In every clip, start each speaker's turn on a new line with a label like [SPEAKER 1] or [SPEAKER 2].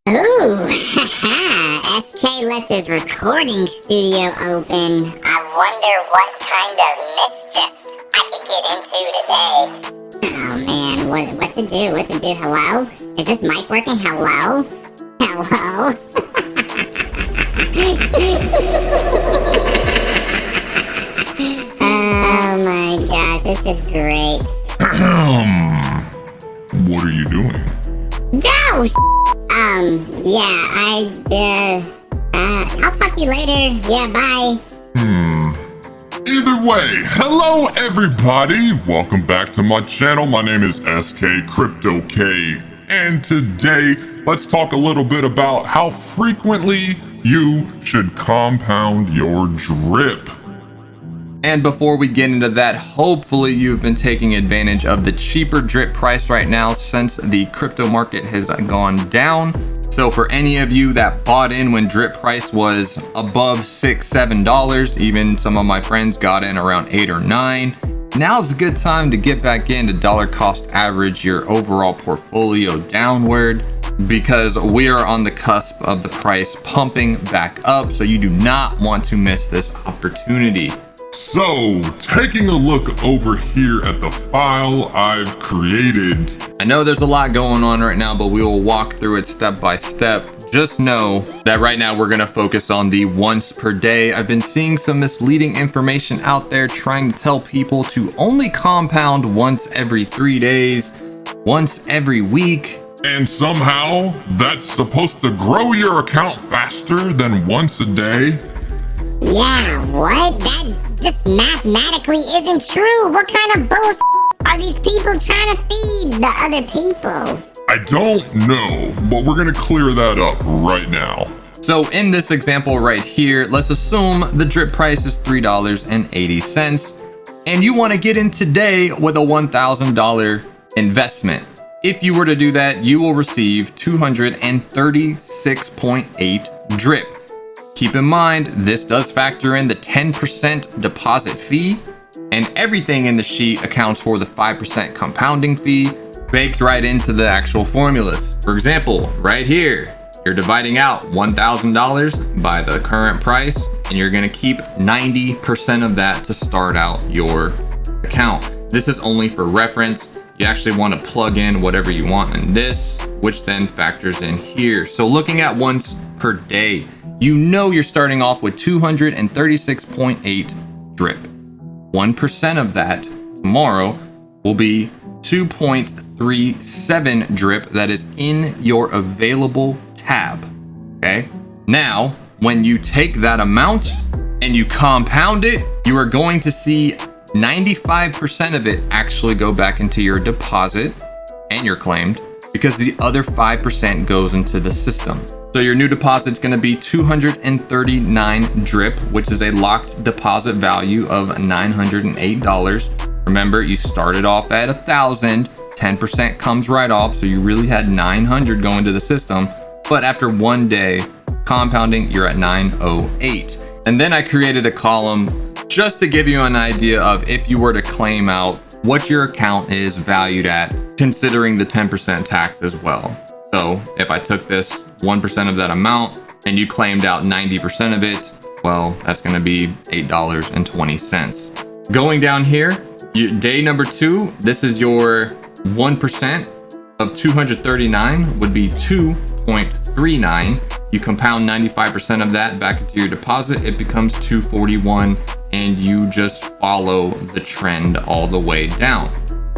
[SPEAKER 1] Ooh, SK left his recording studio open. I wonder what kind of mischief I could get into today. Oh man, what to do? Hello? Is this mic working? Hello? Hello? Oh my gosh, this is great.
[SPEAKER 2] What are you doing?
[SPEAKER 1] No! I'll talk to you later. Yeah, bye.
[SPEAKER 2] Either way, hello everybody! Welcome back to my channel. My name is SK CryptoK, and today let's talk a little bit about how frequently you should compound your drip.
[SPEAKER 3] And before we get into that, hopefully you've been taking advantage of the cheaper drip price right now since the crypto market has gone down. So for any of you that bought in when drip price was above $6-7, even some of my friends got in around 8 or 9, now's a good time to get back in to dollar cost average your overall portfolio downward, because we are on the cusp of the price pumping back up. So you do not want to miss this opportunity.
[SPEAKER 2] So, taking a look over here at the file I've created.
[SPEAKER 3] I know there's a lot going on right now, but we will walk through it step by step. Just know that right now we're gonna focus on the once per day. I've been seeing some misleading information out there trying to tell people to only compound once every 3 days, once every week.
[SPEAKER 2] And somehow, that's supposed to grow your account faster than once a day?
[SPEAKER 1] Yeah, what? That just mathematically isn't true. What kind of bullshit are these people trying to feed the other people?
[SPEAKER 2] I don't know, but we're gonna clear that up right now.
[SPEAKER 3] So in this example right here, let's assume the drip price is $3.80, and you want to get in today with a $1,000 investment. If you were to do that, you will receive 236.8 drip. Keep in mind, this does factor in the 10% deposit fee, and everything in the sheet accounts for the 5% compounding fee baked right into the actual formulas. For example, right here, you're dividing out $1,000 by the current price, and you're gonna keep 90% of that to start out your account. This is only for reference. You actually want to plug in whatever you want in this, which then factors in here. So looking at once per day, you know you're starting off with 236.8 drip. 1% of that tomorrow will be 2.37 drip that is in your available tab. Okay. Now, when you take that amount and you compound it, you are going to see 95% of it actually go back into your deposit and your claimed, because the other 5% goes into the system. So your new deposit is going to be 239 drip, which is a locked deposit value of $908. Remember, you started off at 1,000, 10% comes right off, so you really had 900 going to the system. But after 1 day compounding, you're at 908. And then I created a column just to give you an idea of if you were to claim out what your account is valued at, considering the 10% tax as well. So if I took this 1% of that amount and you claimed out 90% of it, well, that's going to be $8.20. Going down here, day number 2, this is your 1% of 239 would be 2.39. You compound 95% of that back into your deposit, it becomes 241, and you just follow the trend all the way down.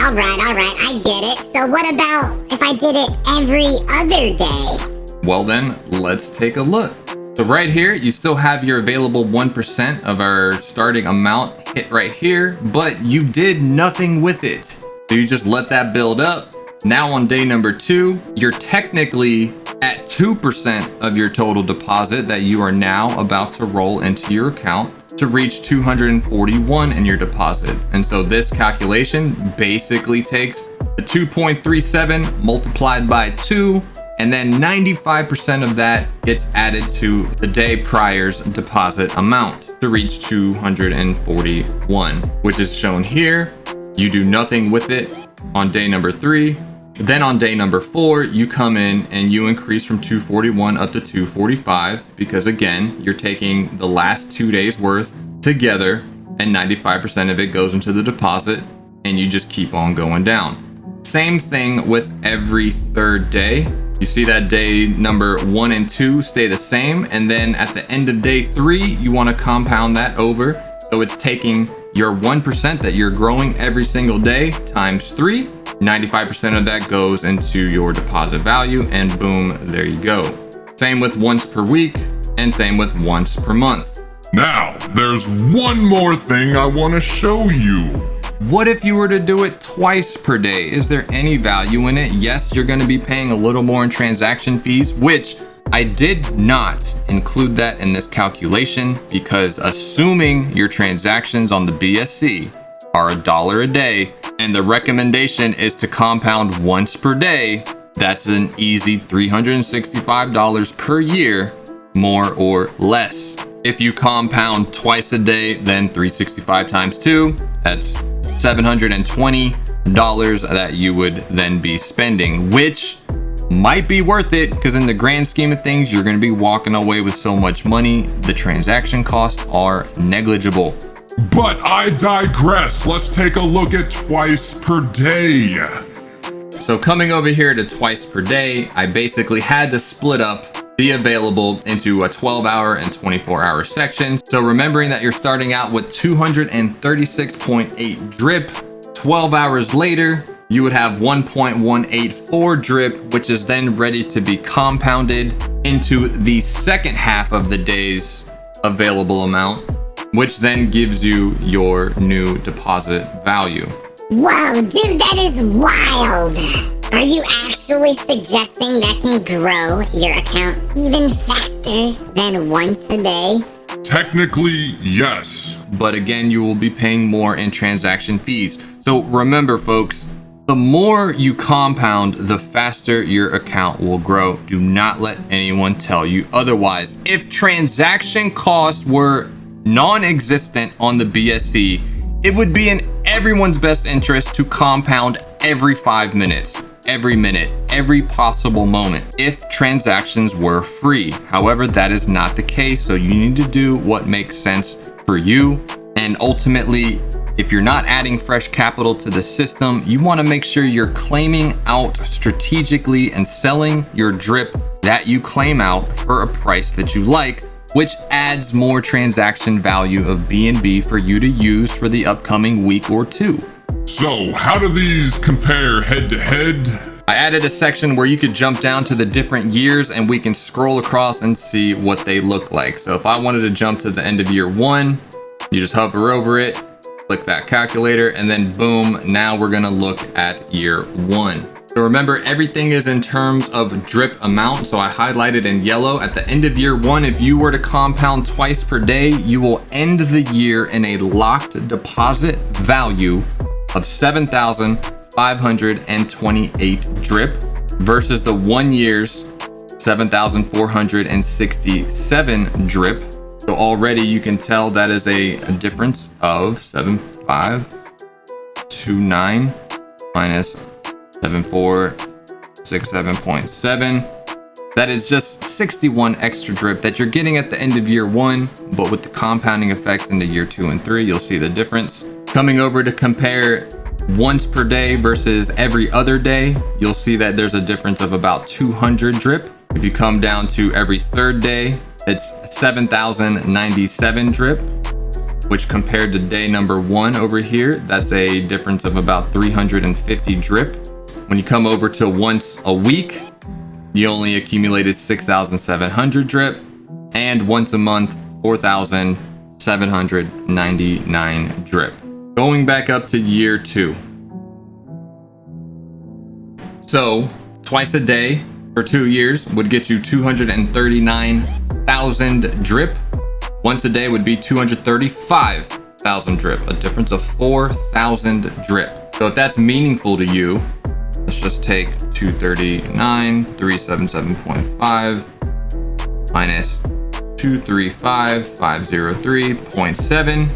[SPEAKER 1] All right, I get it. So what about if I did it every other day?
[SPEAKER 3] Well then, let's take a look. So right here, you still have your available 1% of our starting amount hit right here, but you did nothing with it. So you just let that build up. Now on day number 2, you're technically at 2% of your total deposit that you are now about to roll into your account to reach 241 in your deposit. And so this calculation basically takes the 2.37 multiplied by 2, and then 95% of that gets added to the day prior's deposit amount to reach 241, which is shown here. You do nothing with it on day number 3. Then on day number 4, you come in and you increase from 241 up to 245 because again, you're taking the last 2 days worth together and 95% of it goes into the deposit and you just keep on going down. Same thing with every third day. You see that day number 1 and 2 stay the same, and then at the end of day 3, you want to compound that over. So it's taking your 1% that you're growing every single day times 3. 95% of that goes into your deposit value, and boom, there you go. Same with once per week, and same with once per month.
[SPEAKER 2] Now, there's one more thing I want to show you.
[SPEAKER 3] What if you were to do it twice per day? Is there any value in it? Yes, you're going to be paying a little more in transaction fees, which I did not include that in this calculation because assuming your transactions on the BSC are $1 a day and the recommendation is to compound once per day, that's an easy $365 per year, more or less. If you compound twice a day, then 365 times 2, that's $720 that you would then be spending, which might be worth it because in the grand scheme of things, you're going to be walking away with so much money. The transaction costs are negligible.
[SPEAKER 2] But I digress. Let's take a look at twice per day.
[SPEAKER 3] So coming over here to twice per day, I basically had to split up the available into a 12-hour and 24-hour section. So remembering that you're starting out with 236.8 drip, 12 hours later, you would have 1.184 drip, which is then ready to be compounded into the second half of the day's available amount, which then gives you your new deposit value.
[SPEAKER 1] Whoa, dude, that is wild. Are you actually suggesting that can grow your account even faster than once a day?
[SPEAKER 2] Technically, yes.
[SPEAKER 3] But again, you will be paying more in transaction fees. So remember, folks, the more you compound, the faster your account will grow. Do not let anyone tell you otherwise. If transaction costs were non-existent on the BSC, it would be in everyone's best interest to compound every 5 minutes, every minute, every possible moment if transactions were free. However, that is not the case, so you need to do what makes sense for you. And ultimately, if you're not adding fresh capital to the system, you want to make sure you're claiming out strategically and selling your drip that you claim out for a price that you like, which adds more transaction value of BNB for you to use for the upcoming week or 2.
[SPEAKER 2] So, how do these compare head to head?
[SPEAKER 3] I added a section where you could jump down to the different years and we can scroll across and see what they look like. So if I wanted to jump to the end of year 1, you just hover over it, click that calculator, and then boom, now we're gonna look at year 1. So remember, everything is in terms of drip amount. So I highlighted in yellow. At the end of year 1, if you were to compound twice per day, you will end the year in a locked deposit value of 7,528 drip versus the 1 year's 7,467 drip. So already you can tell that is a difference of 7,529 minus 7467.7. That is just 61 extra drip that you're getting at the end of year 1, but with the compounding effects into year 2 and 3, you'll see the difference. Coming over to compare once per day versus every other day, you'll see that there's a difference of about 200 drip. If you come down to every third day, it's 7,097 drip, which compared to day number 1 over here, that's a difference of about 350 drip. When you come over to once a week, you only accumulated 6,700 drip, and once a month, 4,799 drip. Going back up to year 2. So twice a day for 2 years would get you 239,000 drip. Once a day would be 235,000 drip, a difference of 4,000 drip. So if that's meaningful to you, let's just take 239,377.5 minus 235,503.7.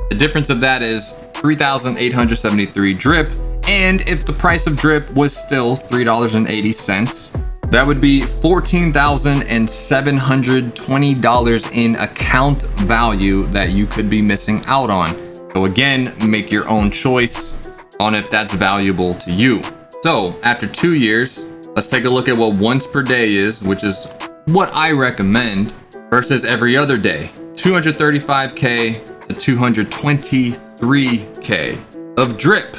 [SPEAKER 3] The difference of that is 3,873 drip And if the price of drip was still $3.80, that would be $14,720 in account value that you could be missing out on. So again, make your own choice on if that's valuable to you. So after 2 years, let's take a look at what once per day is, which is what I recommend, versus every other day. 235K to 223K of drip.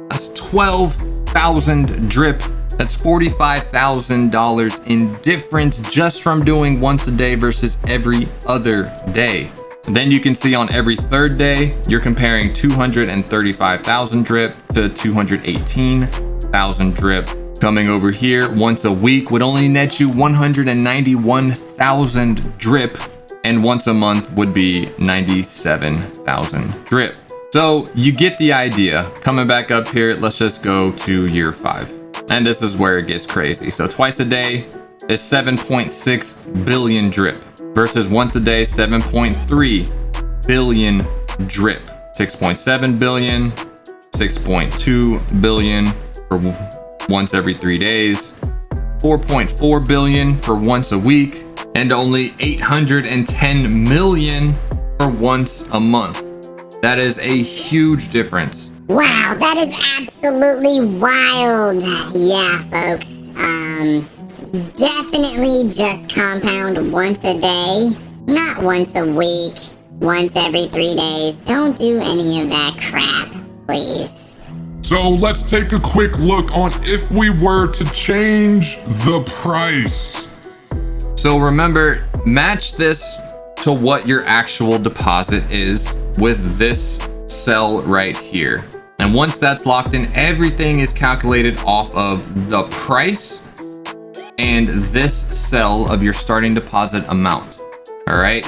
[SPEAKER 3] That's 12,000 drip. That's $45,000 in difference just from doing once a day versus every other day. Then you can see on every third day, you're comparing 235,000 drip to 218,000 drip. Coming over here once a week would only net you 191,000 drip, and once a month would be 97,000 drip. So you get the idea. Coming back up here, let's just go to year 5. And this is where it gets crazy. So twice a day is 7.6 billion drip versus once a day, 7.3 billion drip. 6.7 billion, 6.2 billion for once every 3 days, 4.4 billion for once a week, and only 810 million for once a month. That is a huge difference.
[SPEAKER 1] Wow, that is absolutely wild. Yeah, folks. Definitely just compound once a day, not once a week, once every 3 days. Don't do any of that crap, please.
[SPEAKER 2] So let's take a quick look on if we were to change the price.
[SPEAKER 3] So remember, match this to what your actual deposit is with this cell right here. And once that's locked in, everything is calculated off of the price and this cell of your starting deposit amount. All right.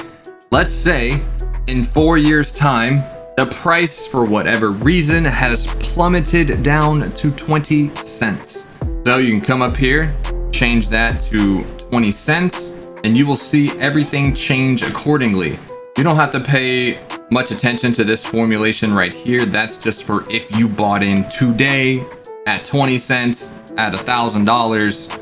[SPEAKER 3] Let's say in 4 years' time, the price for whatever reason has plummeted down to 20 cents. So you can come up here, change that to 20 cents, and you will see everything change accordingly. You don't have to pay much attention to this formulation right here. That's just for if you bought in today at 20 cents at $1,000,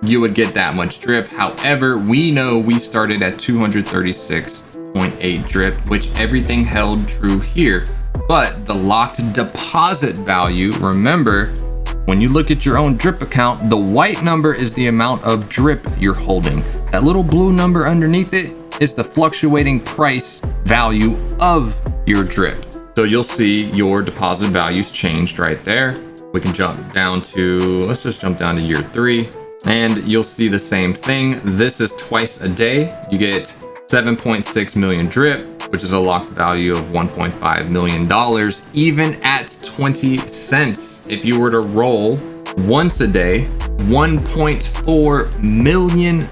[SPEAKER 3] you would get that much drip. However, we know we started at 236.8 drip, which everything held true here. But the locked deposit value, remember, when you look at your own drip account, the white number is the amount of drip you're holding. That little blue number underneath it is the fluctuating price value of your drip. So you'll see your deposit values changed right there. We can jump down to, let's just jump down to year 3, and you'll see the same thing. This is twice a day. You get 7.6 million drip, which is a locked value of $1.5 million, even at 20 cents. If you were to roll once a day, $1.4 million,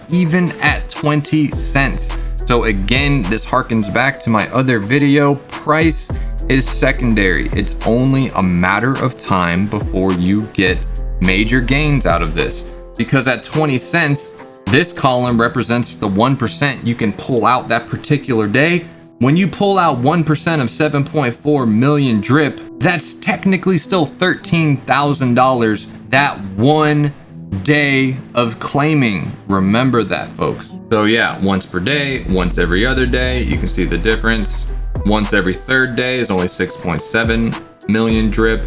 [SPEAKER 3] even at 20 cents. So again, this harkens back to my other video. Price is secondary. It's only a matter of time before you get major gains out of this, because at 20 cents, this column represents the 1% you can pull out that particular day. When you pull out 1% of 7.4 million drip, that's technically still $13,000 that one day of claiming. Remember that, folks. So yeah, once per day, once every other day, you can see the difference. Once every third day is only 6.7 million drip,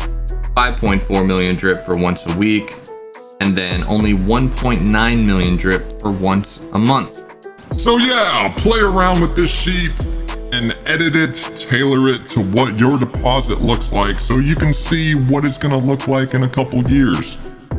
[SPEAKER 3] 5.4 million drip for once a week, and then only 1.9 million drip for once a month.
[SPEAKER 2] So yeah, play around with this sheet and edit it, tailor it to what your deposit looks like so you can see what it's gonna look like in a couple years.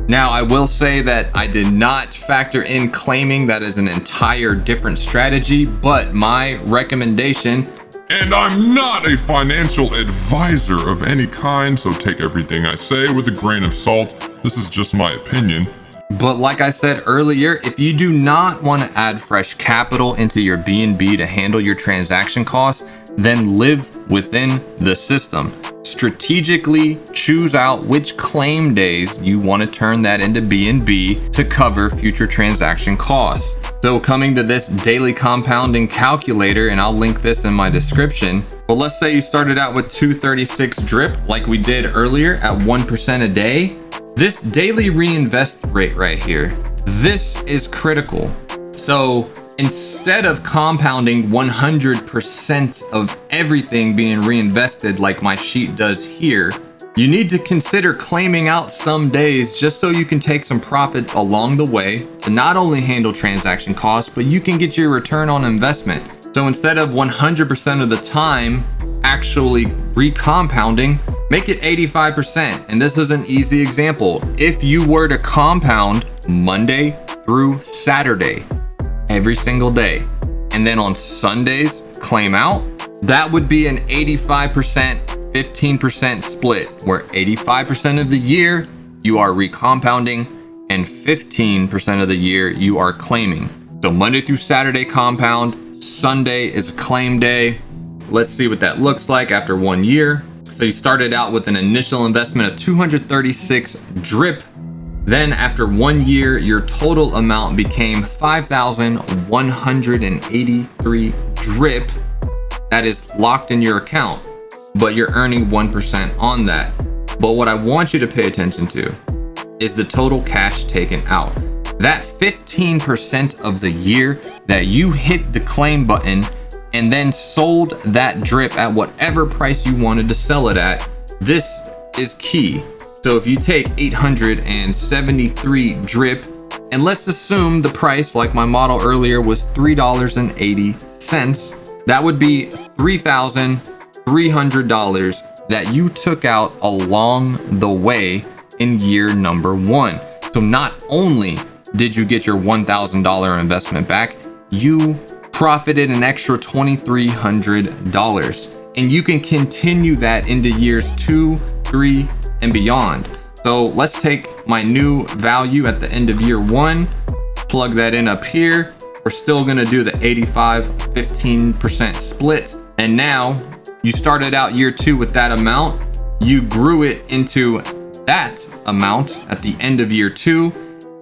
[SPEAKER 3] Now, I will say that I did not factor in claiming. That is an entire different strategy, but my recommendation,
[SPEAKER 2] and I'm not a financial advisor of any kind, so take everything I say with a grain of salt. This is just my opinion.
[SPEAKER 3] But like I said earlier, if you do not want to add fresh capital into your BNB to handle your transaction costs, then live within the system. Strategically choose out which claim days you want to turn that into BNB to cover future transaction costs. So coming to this daily compounding calculator, and I'll link this in my description. But let's say you started out with 236 drip like we did earlier at 1% a day. This daily reinvest rate right here, this is critical. So instead of compounding 100% of everything being reinvested like my sheet does here, you need to consider claiming out some days just so you can take some profit along the way to not only handle transaction costs, but you can get your return on investment. So instead of 100% of the time actually recompounding, make it 85%. And this is an easy example. If you were to compound Monday through Saturday, every single day, and then on Sundays claim out, that would be an 85% 15% split, where 85% of the year you are recompounding and 15% of the year you are claiming. So Monday through Saturday compound, Sunday is a claim day. Let's see what that looks like after 1 year. So you started out with an initial investment of 236 drip. Then after 1 year, your total amount became 5,183 drip. That is locked in your account, but you're earning 1% on that. But what I want you to pay attention to is the total cash taken out. That 15% of the year that you hit the claim button and then sold that drip at whatever price you wanted to sell it at, this is key. So if you take 873 drip, and let's assume the price, like my model earlier, was $3.80, that would be $3,300 that you took out along the way in year number 1. So not only did you get your $1,000 investment back, you profited an extra $2,300. And you can continue that into years 2, 3, and beyond. So let's take my new value at the end of year 1, plug that in up here. We're still gonna do the 85-15% split. And now you started out year 2 with that amount. You grew it into that amount at the end of year 2.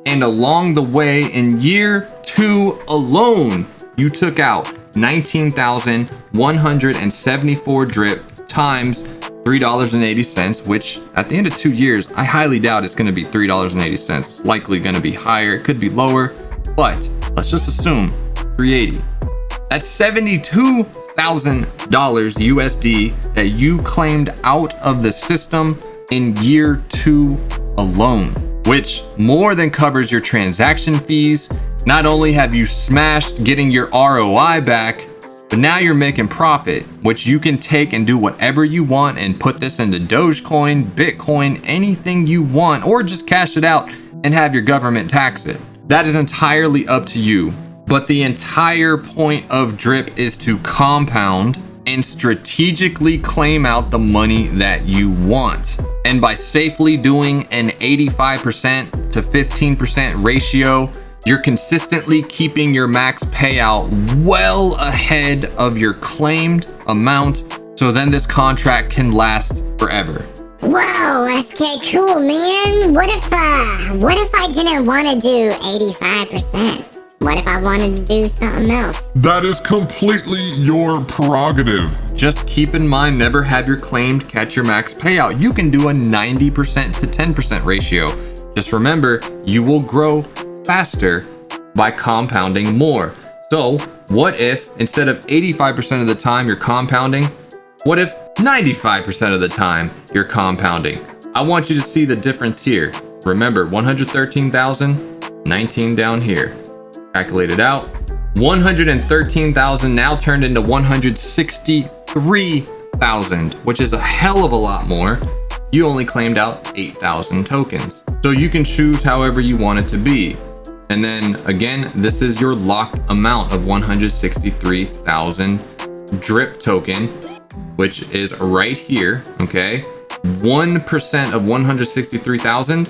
[SPEAKER 3] And along the way in year 2 alone, you took out 19,174 drip times $3.80, which at the end of 2 years, I highly doubt it's going to be $3.80. It's likely going to be higher. It could be lower, but let's just assume 380. That's $72,000 USD that you claimed out of the system in year 2 alone, which more than covers your transaction fees. Not only have you smashed getting your ROI back, but now you're making profit, which you can take and do whatever you want and put this into Dogecoin, Bitcoin, anything you want, or just cash it out and have your government tax it. That is entirely up to you. But the entire point of drip is to compound and strategically claim out the money that you want. And by safely doing an 85% to 15% ratio, you're consistently keeping your max payout well ahead of your claimed amount, so then this contract can last forever.
[SPEAKER 1] Whoa, SK, cool, man. What if I didn't want to do 85%? What if I wanted to do something else?
[SPEAKER 2] That is completely your prerogative.
[SPEAKER 3] Just keep in mind, never have your claimed catch your max payout. You can do a 90% to 10% ratio. Just remember, you will grow faster by compounding more. So what if instead of 85% of the time you're compounding, what if 95% of the time you're compounding? I want you to see the difference here. Remember, 113,000, 19 down here. Calculate it out. 113,000 now turned into 163,000, which is a hell of a lot more. You only claimed out 8,000 tokens. So you can choose however you want it to be. And then again, this is your locked amount of 163,000 drip token, which is right here, okay? 1% of 163,000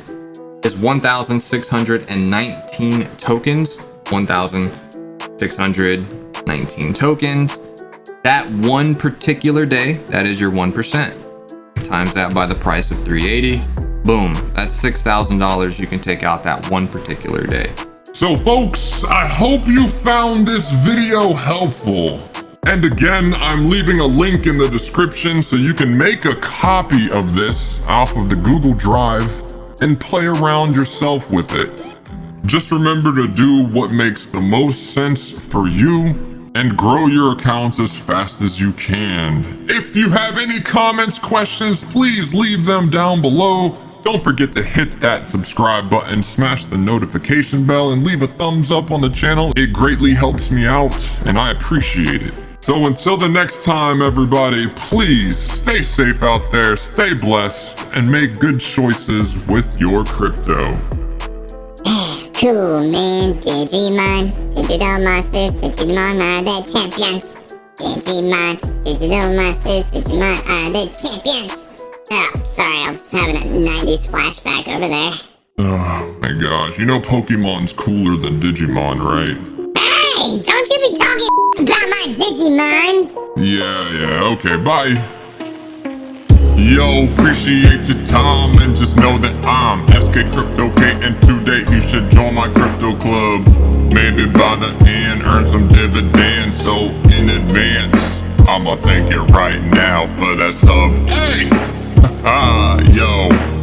[SPEAKER 3] is 1,619 tokens, 1,619 tokens. That one particular day, that is your 1%. Times that by the price of 380. Boom, that's $6,000 you can take out that one particular day.
[SPEAKER 2] So folks, I hope you found this video helpful. And again, I'm leaving a link in the description so you can make a copy of this off of the Google Drive and play around yourself with it. Just remember to do what makes the most sense for you and grow your accounts as fast as you can. If you have any comments, questions, please leave them down below. Don't forget to hit that subscribe button, smash the notification bell, and leave a thumbs up on the channel. It greatly helps me out, and I appreciate it. So until the next time, everybody, please stay safe out there, stay blessed, and make good choices with your crypto.
[SPEAKER 1] Cool, man. Digimon, digital monsters, Digimon are the champions. Digimon, digital monsters, Digimon are the champions. Oh, sorry, I was having a 90s flashback over there.
[SPEAKER 2] Oh my gosh, you know Pokemon's cooler than Digimon, right?
[SPEAKER 1] Hey, don't you be talking about my Digimon!
[SPEAKER 2] Yeah, okay, bye. Yo, appreciate your time and just know that I'm SK CryptoK, and today you should join my crypto club. Maybe by the end earn some dividends, so in advance I'ma thank you right now for that sub. Hey! Yo.